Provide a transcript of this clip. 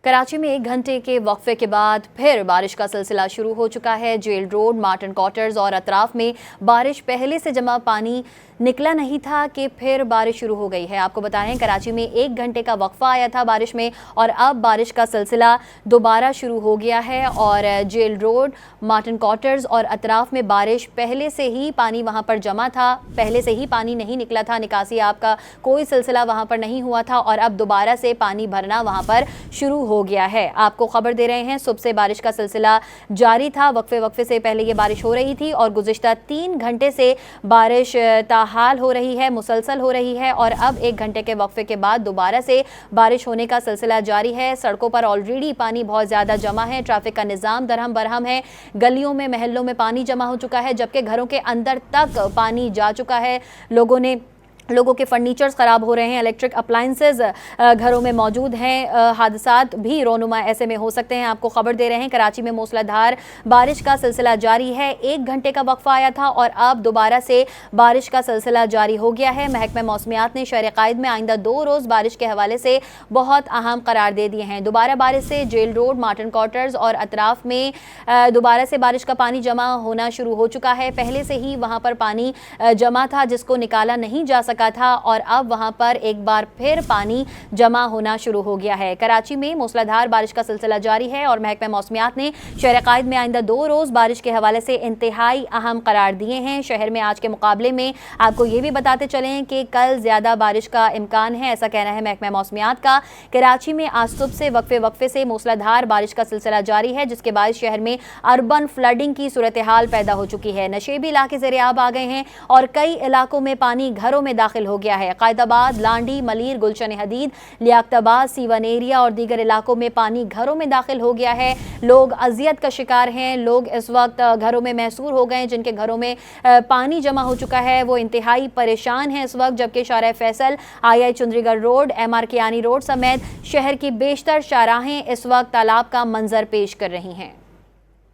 कराची में 1 घंटे के वक्फे के बाद फिर बारिश का सिलसिला शुरू हो चुका है। जेल रोड, मार्टन क्वार्टर्स और अतराफ में बारिश पहले से जमा पानी निकला नहीं था कि फिर बारिश शुरू हो गई है। आपको बताएं, कराची में 1 घंटे का वक्फा आया था बारिश में और अब बारिश का सिलसिला दोबारा शुरू हो गया है। और जेल रोड, मार्टन क्वार्टर्स और अतराफ में बारिश पहले से ही पानी वहां पर जमा था, पहले से ही पानी नहीं निकला था, निकासी आपका कोई सिलसिला वहां पर नहीं हुआ था और अब दोबारा से पानी भरना वहां पर शुरू हो गया है। आपको खबर दे रहे हैं, सुबह से बारिश का सिलसिला जारी था। वक्फे से पहले ये बारिश हो रही थी और गुज़िश्ता 3 घंटे से बारिश हाल हो रही है, मुसलसल हो रही है और अब 1 घंटे के वक्फे के बाद दोबारा से बारिश होने का सिलसिला जारी है। सड़कों पर ऑलरेडी पानी बहुत ज़्यादा जमा है, ट्रैफिक का निज़ाम दरहम बरहम है, गलियों में महल्लों में पानी जमा हो चुका है, जबकि घरों के अंदर तक पानी जा चुका है। लोगों के फर्नीचर्स ख़राब हो रहे हैं, इलेक्ट्रिक अप्लाइंसेस घरों में मौजूद हैं। हादसात भी रोनुमा ऐसे में हो सकते हैं। आपको खबर दे रहे हैं, कराची में मूसलाधार बारिश का सिलसिला जारी है। 1 घंटे का वक्फा आया था और अब दोबारा से बारिश का सिलसिला जारी हो गया है। महकमा मौसमियात ने शहर क़ायद में आइंदा 2 रोज़ बारिश के हवाले से बहुत अहम करार दे दिए हैं। दोबारा बारिश से जेल रोड, मार्टन क्वार्टर्स और अतराफ में दोबारा से बारिश का पानी जमा होना शुरू हो चुका है। पहले से ही वहाँ पर पानी जमा था जिसको निकाला नहीं जा सका था और अब वहां पर एक बार फिर पानी जमा होना शुरू हो गया है। कराची में मूसलाधार बारिश का सिलसिला जारी है और महकमा मौसमियात ने शहर क़ायद में आइंदा 2 रोज़ बारिश के हवाले से इंतहाई अहम करार दिए हैं। शहर में आज के मुकाबले में आपको ये भी बताते चलें कि कल ज़्यादा बारिश का इम्कान है, ऐसा कहना है महकमा मौसमियात का। कराची में आज सुबह से वक्फे से मूसलाधार बारिश का सिलसिला जारी है, जिसके बाद शहर में अर्बन फ्लडिंग की सूरत हाल पैदा हो चुकी है। नशेबी इलाके ज़ेर-ए-आब आ गए हैं और कई इलाकों में पानी घरों में दाखिल हो गया है। कायदाबाद, लांडी, मलीर, गुलशन हदीद, लियाकताबाद, सीवन एरिया और दीगर इलाकों में पानी घरों में दाखिल हो गया है। लोग अजियत का शिकार हैं। लोग इस वक्त घरों में महसूर हो गए, जिनके घरों में पानी जमा हो चुका है वो इंतहाई परेशान है इस वक्त। जबकि Shahrah Faisal, I Chundrigar road, MR Kiani road समेत शहर की बेशतर शाहराहें इस वक्त तालाब का मंजर पेश कर रही हैं।